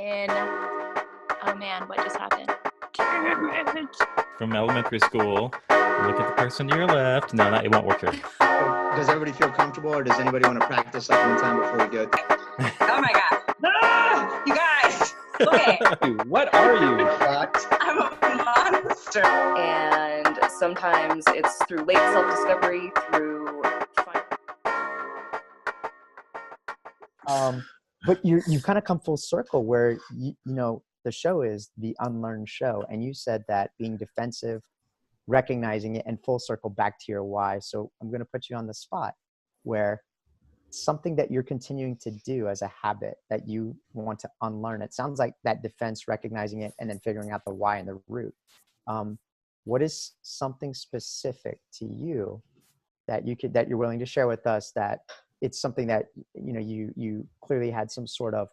in, oh man, what just happened? Damn it. From elementary school. Look at the person to your left. No, it won't work here. Does everybody feel comfortable, or does anybody want to practice like one time before we go? Oh my God. Ah, you guys. Okay. What are you? I'm a monster. And sometimes it's through late self-discovery, through but you've kind of come full circle where you know the show is the UnLearn show, and you said that being defensive, recognizing it, and full circle back to your why. So I'm going to put you on the spot where something that you're continuing to do as a habit that you want to unlearn. It sounds like that defense, recognizing it, and then figuring out the why and the root. What is something specific to you that you're willing to share with us, that it's something that, you know, you clearly had some sort of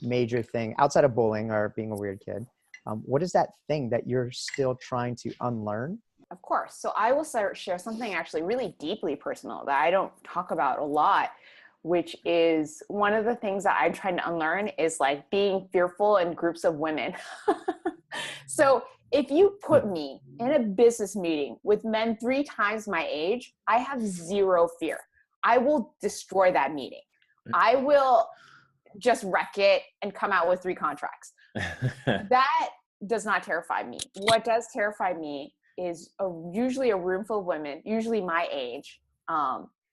major thing outside of bullying or being a weird kid. What is that thing that you're still trying to unlearn? Of course. So I will share something actually really deeply personal that I don't talk about a lot, which is one of the things that I'm trying to unlearn is like being fearful in groups of women. So if you put me in a business meeting with men 3 times my age, I have zero fear. I will destroy that meeting. I will just wreck it and come out with 3 contracts. That does not terrify me. What does terrify me is usually a room full of women, usually my age,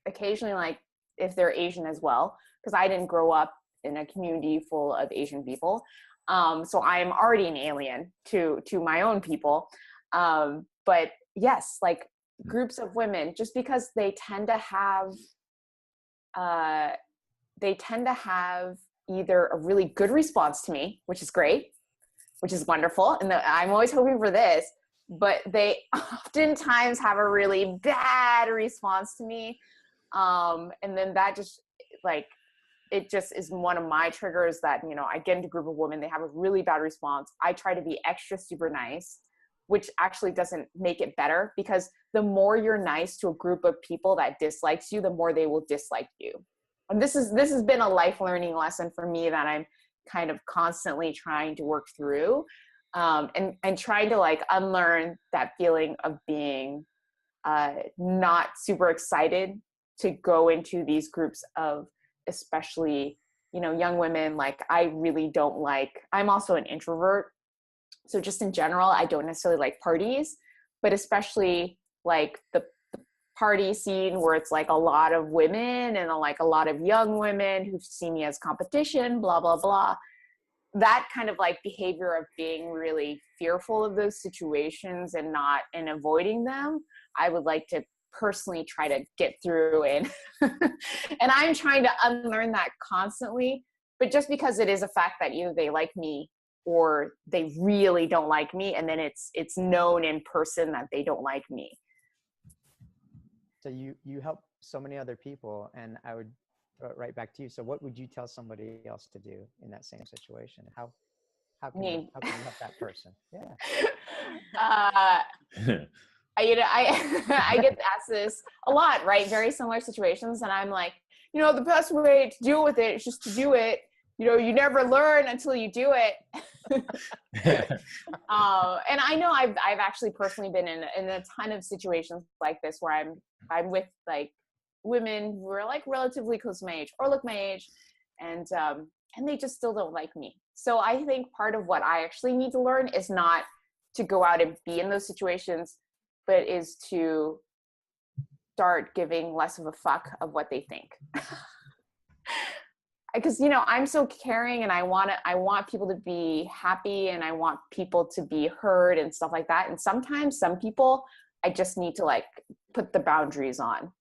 occasionally like if they're Asian as well, because I didn't grow up in a community full of Asian people. So I am already an alien to my own people. But yes, like groups of women, just because they tend to have either a really good response to me, which is great, which is wonderful. And I'm always hoping for this, but they oftentimes have a really bad response to me. And then that just like, it just is one of my triggers that, you know, I get into a group of women, they have a really bad response. I try to be extra super nice, which actually doesn't make it better, because the more you're nice to a group of people that dislikes you, the more they will dislike you. And this has been a life learning lesson for me that I'm kind of constantly trying to work through, and trying to like unlearn that feeling of being not super excited to go into these groups of, especially, you know, young women. Like I really don't like, I'm also an introvert. So just in general, I don't necessarily like parties, but especially like the party scene where it's like a lot of women and like a lot of young women who see me as competition, blah, blah, blah. That kind of like behavior of being really fearful of those situations and avoiding them, I would like to personally try to get through. And I'm trying to unlearn that constantly, but just because it is a fact that either they like me or they really don't like me, and then it's known in person that they don't like me. So you help so many other people, and I would throw it right back to you. So what would you tell somebody else to do in that same situation? How can you help that person? Yeah. I get asked this a lot, right? Very similar situations. And I'm like, you know, the best way to deal with it is just to do it. You know, you never learn until you do it. And I know I've actually personally been in a ton of situations like this where I'm with like women who are like relatively close to my age or look my age, and they just still don't like me. So I think part of what I actually need to learn is not to go out and be in those situations, but is to start giving less of a fuck of what they think. Because, you know, I'm so caring, and I want people to be happy, and I want people to be heard and stuff like that. And sometimes some people, I just need to like put the boundaries on.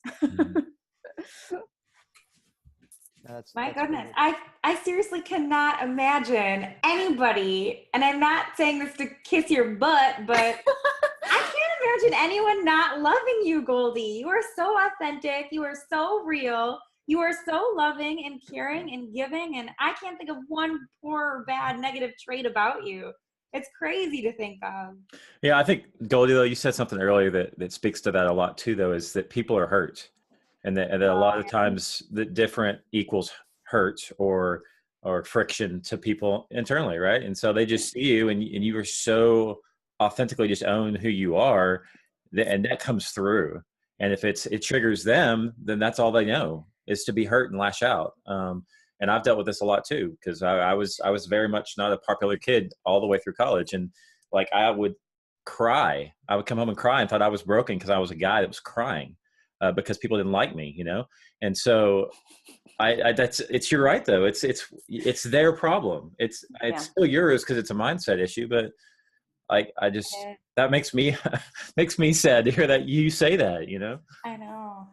My goodness. I seriously cannot imagine anybody, and I'm not saying this to kiss your butt, but I can't imagine anyone not loving you, Goldie. You are so authentic. You are so real. You are so loving and caring and giving. And I can't think of one poor, bad, negative trait about you. It's crazy to think of. Yeah, I think, Goldie, though, you said something earlier that speaks to that a lot too, though, is that people are hurt. And that a lot of times the different equals hurt, or or friction to people internally, right? And so they just see you, and you are so authentically just own who you are, and that comes through. And if it triggers them, then that's all they know is to be hurt and lash out. And I've dealt with this a lot too, because I was very much not a popular kid all the way through college, and like I would cry. I would come home and cry and thought I was broken because I was a guy that was crying because people didn't like me, you know. And so you're right though. It's their problem. It's still yours because it's a mindset issue, but that makes me makes me sad to hear that you say that, you know. I know.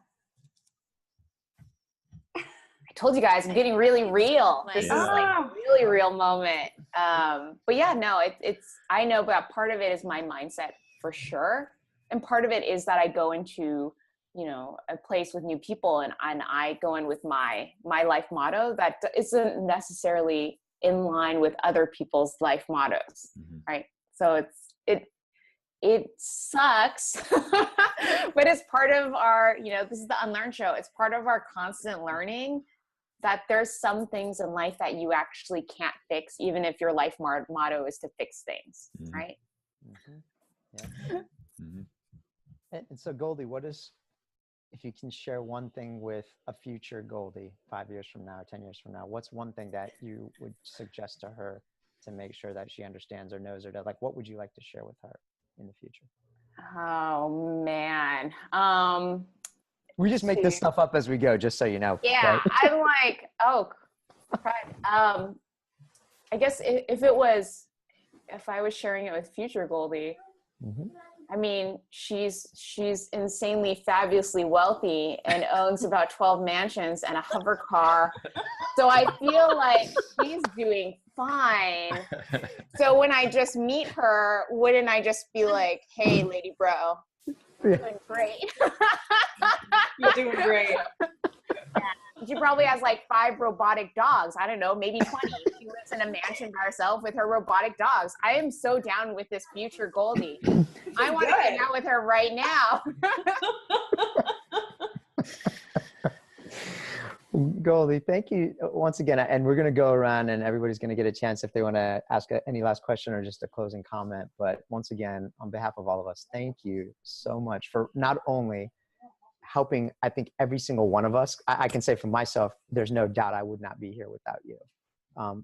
I told you guys I'm getting really real. This is like a really real moment. But yeah, no, I know, but part of it is my mindset for sure. And part of it is that I go into, you know, a place with new people and I go in with my life motto that isn't necessarily in line with other people's life mottos. Mm-hmm. Right. So it sucks, but it's part of our, you know, this is the UnLearn show. It's part of our constant learning that there's some things in life that you actually can't fix, even if your life motto is to fix things. Mm-hmm. Right. Mm-hmm. Yeah. Mm-hmm. And so Goldie, if you can share one thing with a future Goldie 5 years from now, 10 years from now, what's one thing that you would suggest to her to make sure that she understands or knows, or that, like, what would you like to share with her in the future? Oh man. We just make this stuff up as we go, just so you know. Yeah. Right? I'm like, oh, I guess if I was sharing it with future Goldie, mm-hmm. I mean, she's insanely fabulously wealthy and owns about 12 mansions and a hover car. So I feel like she's doing fine. So when I just meet her, wouldn't I just be like, hey, lady bro, you're doing great. You're doing great. Yeah. She probably has like 5 robotic dogs. I don't know, maybe 20. She lives in a mansion by herself with her robotic dogs. I am so down with this future Goldie. I want to hang out with her right now. Goldie, thank you once again. And we're going to go around and everybody's going to get a chance if they want to ask any last question or just a closing comment. But once again, on behalf of all of us, thank you so much for not only helping, I think, every single one of us. I can say for myself, there's no doubt I would not be here without you.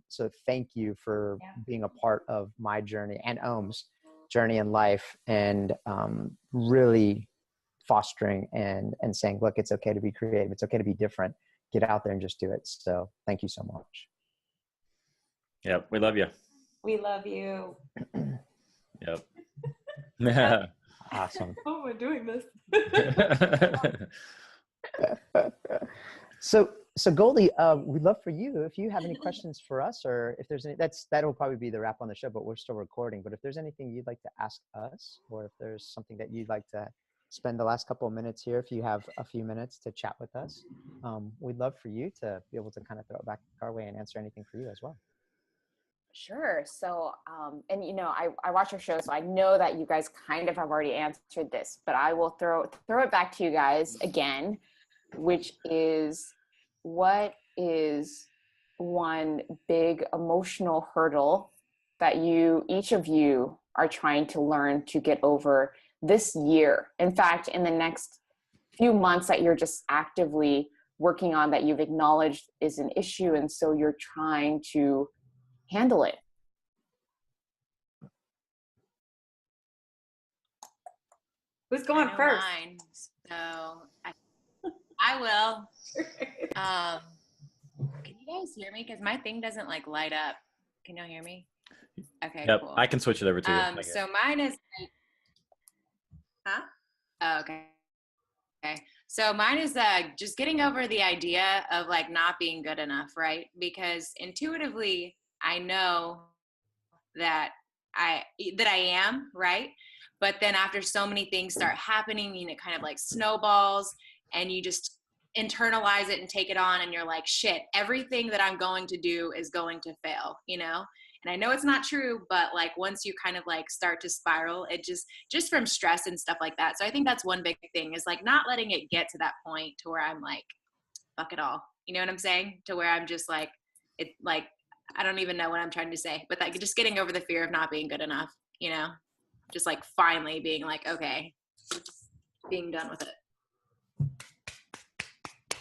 So thank you for being a part of my journey and Ohm's journey in life, and really fostering and saying, look, it's okay to be creative. It's okay to be different. Get out there and just do it. So thank you so much. Yep. We love you. We love you. Yep. Awesome. Oh, we're doing this. So Goldie, we'd love for you, if you have any questions for us, or if there's any, that'll probably be the wrap on the show, but we're still recording. But if there's anything you'd like to ask us, or if there's something that you'd like to spend the last couple of minutes here, if you have a few minutes to chat with us, we'd love for you to be able to kind of throw it back our way and answer anything for you as well. Sure. So, and you know, I watch your show, so I know that you guys kind of have already answered this, but I will throw it back to you guys again, which is, what is one big emotional hurdle that each of you are trying to learn to get over this year? In fact, in the next few months that you're just actively working on, that you've acknowledged is an issue, and so you're trying to handle it. Who's going first? Mine, so I will. Can you guys hear me? Because my thing doesn't like light up. Can y'all hear me? Okay, yep, cool. I can switch it over to you. So mine is Oh, okay. So mine is just getting over the idea of like not being good enough, right? Because intuitively I know that I am, right? But then after so many things start happening, it kind of like snowballs, and you just internalize it and take it on, and you're like, shit, everything that I'm going to do is going to fail, And I know it's not true, but like once you kind of like start to spiral, it just from stress and stuff like that. So I think that's one big thing, is like not letting it get to that point to where I'm like, fuck it all. You know what I'm saying? To where I'm just like, it like, I don't even know what I'm trying to say, but like just getting over the fear of not being good enough, you know, just like finally being like, okay, being done with it.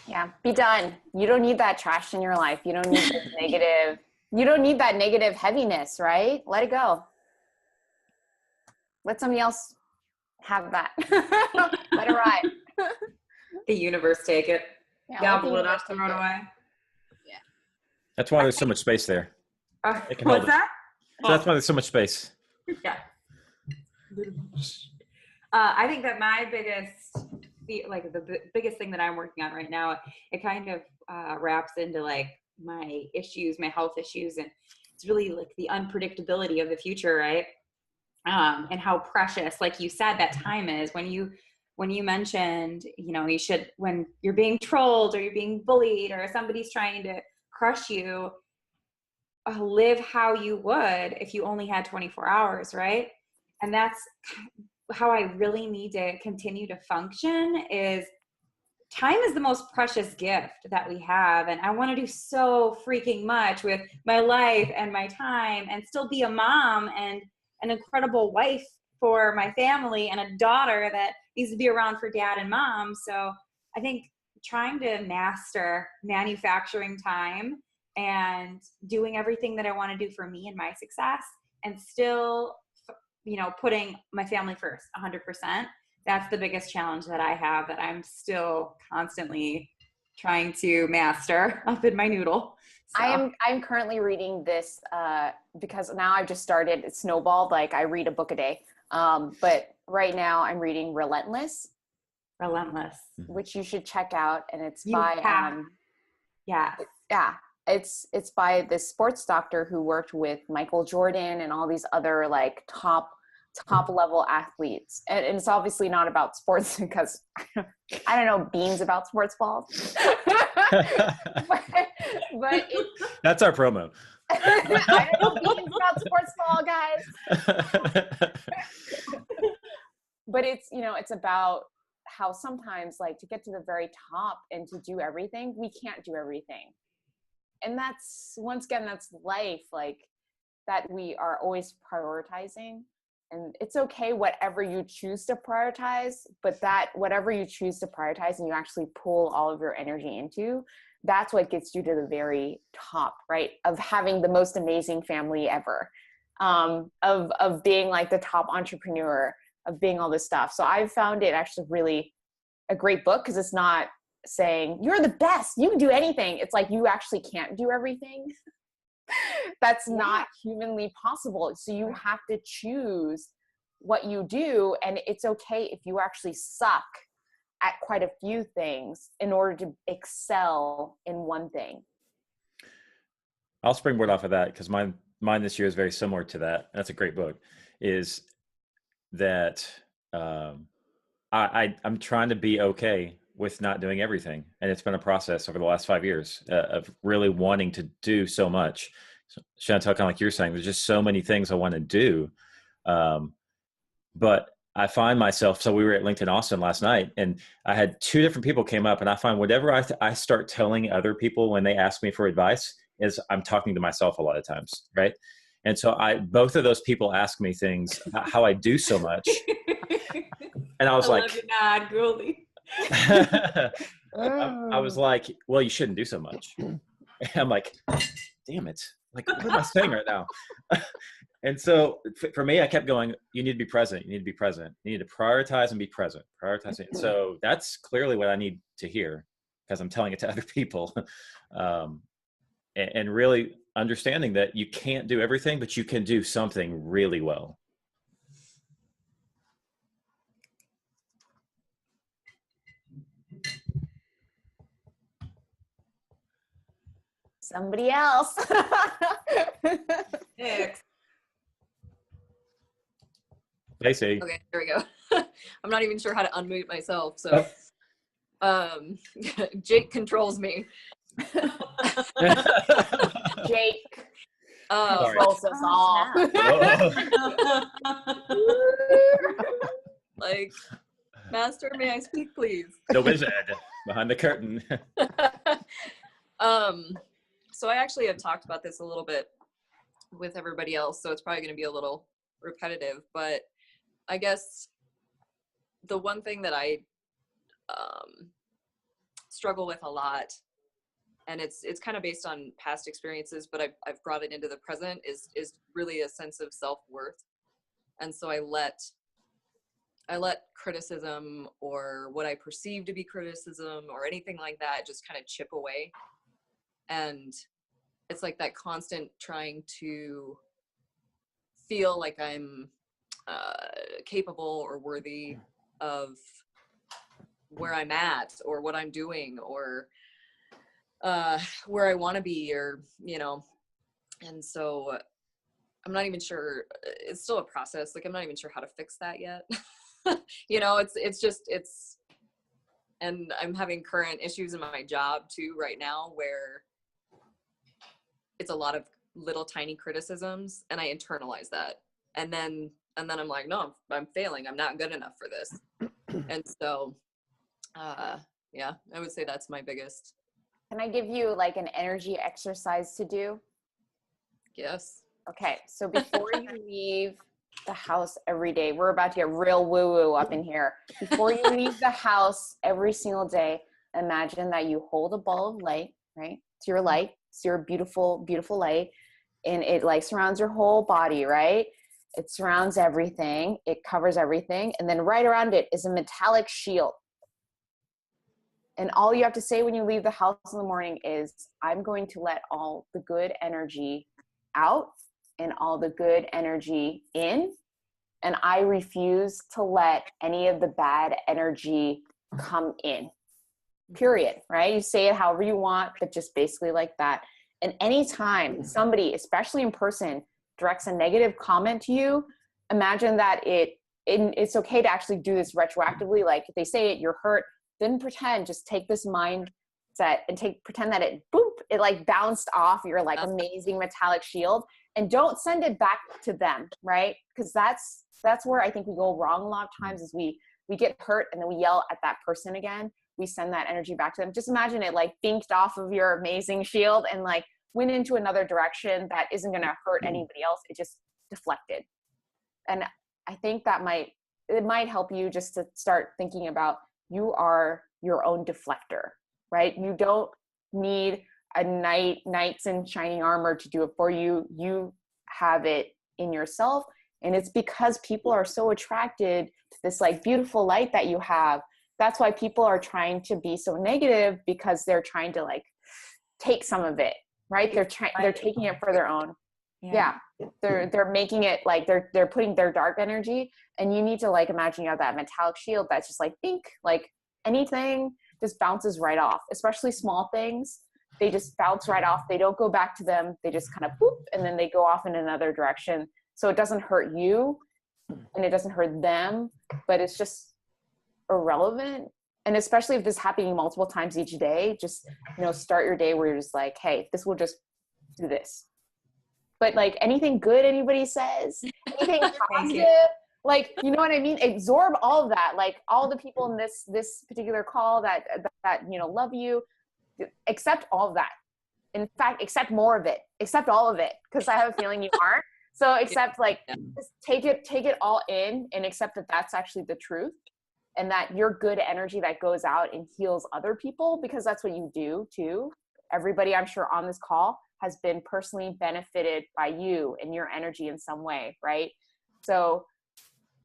Yeah, be done. You don't need that trash in your life. You don't need the negative. You don't need that negative heaviness, right? Let it go. Let somebody else have that. Let it ride. The universe take it. Yeah, Gobble let it the up, universe throw it take away. That's why there's so much space there. It can hold What's it. that? So that's why there's so much space. Yeah. I think that my biggest thing that I'm working on right now, it kind of wraps into like my issues, my health issues, and it's really like the unpredictability of the future, right? And how precious, like you said, that time is. When you mentioned, you should, when you're being trolled or you're being bullied or somebody's trying to crush you, live how you would if you only had 24 hours, right? And that's how I really need to continue to function. Is time is the most precious gift that we have, and I want to do so freaking much with my life and my time and still be a mom and an incredible wife for my family and a daughter that needs to be around for dad and mom. So I think trying to master manufacturing time and doing everything that I want to do for me and my success, and still, putting my family first 100%. That's the biggest challenge that I have, that I'm still constantly trying to master up in my noodle. So. I'm currently reading this because now I've just started. It snowballed. Like I read a book a day. But right now I'm reading Relentless, which you should check out. And it's it's by this sports doctor who worked with Michael Jordan and all these other like top level athletes. And it's obviously not about sports because I don't know beans about sports balls. but that's our promo. I don't know beans about sports ball, guys. But it's about how sometimes, like, to get to the very top and to do everything, we can't do everything. And that's, once again, that's life, like, that we are always prioritizing. And it's okay whatever you choose to prioritize, but that whatever you choose to prioritize and you actually pull all of your energy into, that's what gets you to the very top, right? Of having the most amazing family ever, of being like the top entrepreneur, of being all this stuff. So I've found it actually really a great book, because it's not saying you're the best, you can do anything. It's like, you actually can't do everything. That's not humanly possible. So you have to choose what you do. And it's okay if you actually suck at quite a few things in order to excel in one thing. I'll springboard off of that, because mine this year is very similar to that. That's a great book. Is that I'm trying to be okay with not doing everything. And it's been a process over the last 5 years of really wanting to do so much. So, Chantel, kind of like you're saying, there's just so many things I want to do. But I find myself, so we were at LinkedIn Austin last night, and I had 2 different people came up, and I find whatever I start telling other people when they ask me for advice is I'm talking to myself a lot of times, right? And so both of those people ask me things about how I do so much. And I was like, love you, nod, Goldie. I was like, well, you shouldn't do so much. And I'm like, damn it. Like, what am I saying right now? And so for me, I kept going, you need to be present. You need to be present. You need to prioritize and be present. Prioritize it. So that's clearly what I need to hear, because I'm telling it to other people. And really understanding that you can't do everything, but you can do something really well. Somebody else. Stacey. Okay, there we go. I'm not even sure how to unmute myself, so Jake controls me. Jake Sorry. controls us all. Like, Master, may I speak, please? The wizard behind the curtain. so I actually have talked about this a little bit with everybody else, so it's probably going to be a little repetitive, but I guess the one thing that I struggle with a lot, and it's kind of based on past experiences, but I've brought it into the present, is really a sense of self-worth. And so I let criticism, or what I perceive to be criticism, or anything like that, just kind of chip away. And it's like that constant trying to feel like I'm capable or worthy of where I'm at, or what I'm doing, or where I want to be, or, you know. And so I'm not even sure, it's still a process. Like, I'm not even sure how to fix that yet. You know, it's, and I'm having current issues in my job too right now, where it's a lot of little tiny criticisms, and I internalize that. And then I'm like, no, I'm failing. I'm not good enough for this. And so, yeah, I would say that's my biggest. Can I give you like an energy exercise to do? Yes. Okay, so before you leave the house every day, we're about to get real woo-woo up in here. Before you leave the house every single day, imagine that you hold a ball of light, right? It's your light. It's your beautiful, beautiful light. And it like surrounds your whole body, right? It surrounds everything. It covers everything. And then right around it is a metallic shield. And all you have to say when you leave the house in the morning is, I'm going to let all the good energy out and all the good energy in. And I refuse to let any of the bad energy come in, period, right? You say it however you want, but just basically like that. And anytime somebody, especially in person, directs a negative comment to you, imagine that it's okay to actually do this retroactively. Like if they say it, you're hurt, then pretend, just take this mindset and pretend that it like bounced off your like amazing metallic shield, and don't send it back to them, right? Because that's where I think we go wrong a lot of times, is we get hurt and then we yell at that person again. We send that energy back to them. Just imagine it like binked off of your amazing shield and like went into another direction that isn't going to hurt anybody else. It just deflected. And I think it might help you just to start thinking about, you are your own deflector, right? You don't need a knights in shining armor to do it for you. You have it in yourself. And it's because people are so attracted to this like beautiful light that you have. That's why people are trying to be so negative, because they're trying to like take some of it, right? They're taking it for their own. Yeah. They're making it like they're putting their dark energy, and you need to like imagine you have that metallic shield that's just like think, like anything just bounces right off, especially small things. They just bounce right off. They don't go back to them. They just kind of boop, and then they go off in another direction. So it doesn't hurt you and it doesn't hurt them, but it's just irrelevant. And especially if this is happening multiple times each day, just, you know, start your day where you're just like, hey, this will just do this. But like anything good anybody says, anything positive, like, you know what I mean? Absorb all of that. Like all the people in this particular call that, you know, love you, accept all of that. In fact, accept more of it, accept all of it. Cause I have a feeling you aren't. So accept, like, just take it all in and accept that that's actually the truth, and that your good energy that goes out and heals other people, because that's what you do too. Everybody I'm sure on this call has been personally benefited by you and your energy in some way, right? So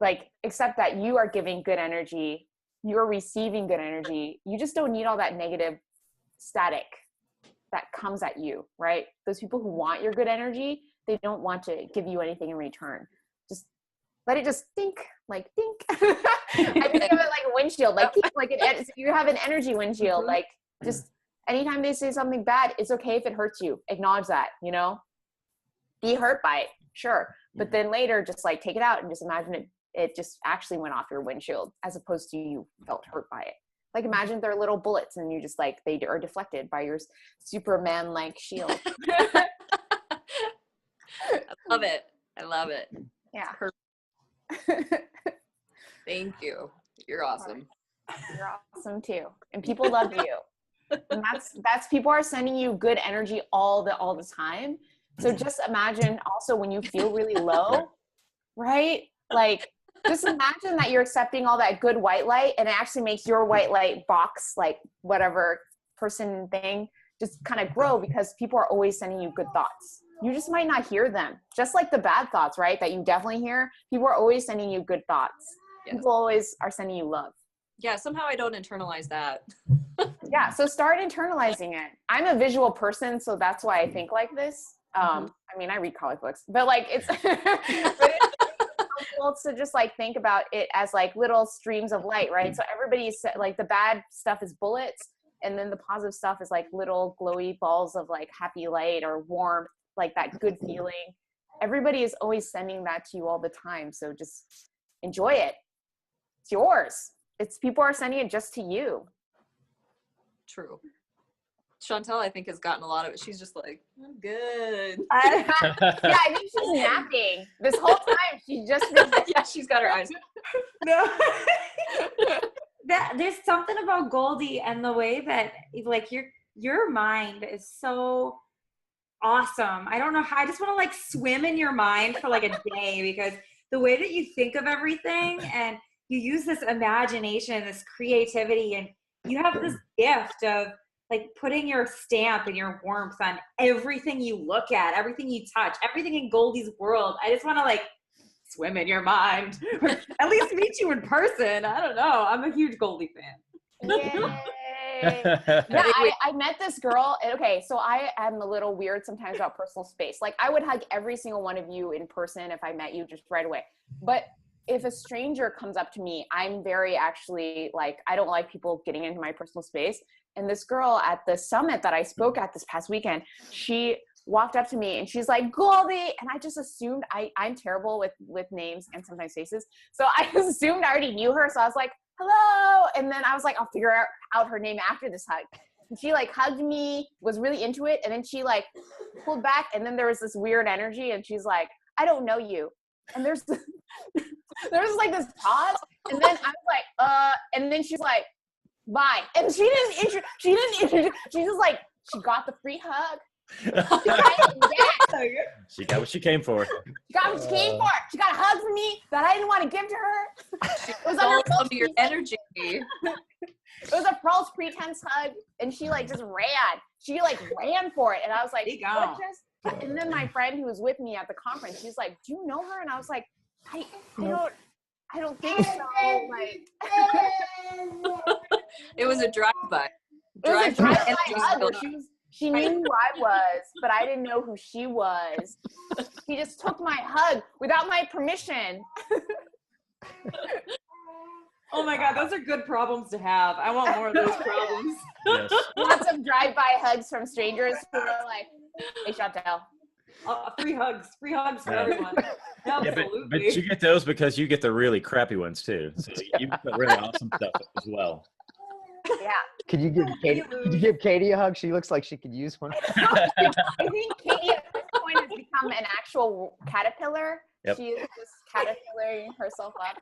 like, accept that you are giving good energy, you're receiving good energy. You just don't need all that negative static that comes at you, right? Those people who want your good energy, they don't want to give you anything in return. Just let it just think. I think of it like a windshield, like you have an energy windshield. Like, just anytime they say something bad, it's okay if it hurts you. Acknowledge that, you know, be hurt by it, sure. But then later, just like take it out and just imagine it just actually went off your windshield, as opposed to you felt hurt by it. Like, imagine they're little bullets and you just like, they are deflected by your Superman-like shield. I love it. Yeah. Thank you. You're awesome. You're awesome too. And people love you. And that's people are sending you good energy all the time. So just imagine also when you feel really low, right? Like just imagine that you're accepting all that good white light, and it actually makes your white light box, like whatever person thing, just kind of grow, because people are always sending you good thoughts. You just might not hear them. Just like the bad thoughts, right? That you definitely hear. People are always sending you good thoughts. Yes. People always are sending you love. Yeah, somehow I don't internalize that. Yeah, so start internalizing it. I'm a visual person, so that's why I think like this. I mean, I read comic books, but like it's, but it's helpful to just like think about it as like little streams of light, right? So everybody's like, the bad stuff is bullets, and then the positive stuff is like little glowy balls of like happy light or warmth, like that good feeling. Everybody is always sending that to you all the time, so just enjoy it. It's yours. It's people are sending it just to you. True. Chantel, I think, has gotten a lot of it. She's just like, I'm good. Yeah, I think she's napping this whole time. She's just been Yeah, she's got her eyes. No. There's something about Goldie and the way that like your mind is so awesome. I don't know how, I just want to like swim in your mind for like a day, because the way that you think of everything, and you use this imagination, this creativity, and you have this gift of like putting your stamp and your warmth on everything you look at, everything you touch, everything in Goldie's world. I just want to like swim in your mind, or at least meet you in person. I don't know. I'm a huge Goldie fan. Yay. Yeah, I met this girl. Okay, so I am a little weird sometimes about personal space. Like I would hug every single one of you in person if I met you just right away. But if a stranger comes up to me, I'm very actually like, I don't like people getting into my personal space. And this girl at the summit that I spoke at this past weekend, she walked up to me and she's like, Goldie. And I just assumed I'm terrible with names and sometimes faces. So I assumed I already knew her. So I was like, hello. And then I was like, I'll figure out her name after this hug. And she like hugged me, was really into it. And then she like pulled back. And then there was this weird energy. And she's like, I don't know you. And there's like this pause. And then I was like, and then she's like, bye. And she didn't introduce, she just like, she got the free hug. She got what she came for. She got what she came for. She got a hug from me that I didn't want to give to her. She was all of your energy. It was a false pretense hug, and she like just ran. She like ran for it, and I was like, what just? And then my friend who was with me at the conference, she's like, do you know her? And I was like, I don't think so. Like, it was a drive-by. It was a drive-by hug. She knew who I was, but I didn't know who she was. She just took my hug without my permission. Oh my God, those are good problems to have. I want more of those problems. Yes. Lots of drive-by hugs from strangers who are like, hey, Chantel. Free hugs for everyone. Absolutely. But you get those because you get the really crappy ones too. So you get the really awesome stuff as well. Yeah. Could you give Katie a hug? She looks like she could use one. I think Katie at this point has become an actual caterpillar. Yep. She is just caterpillaring herself up.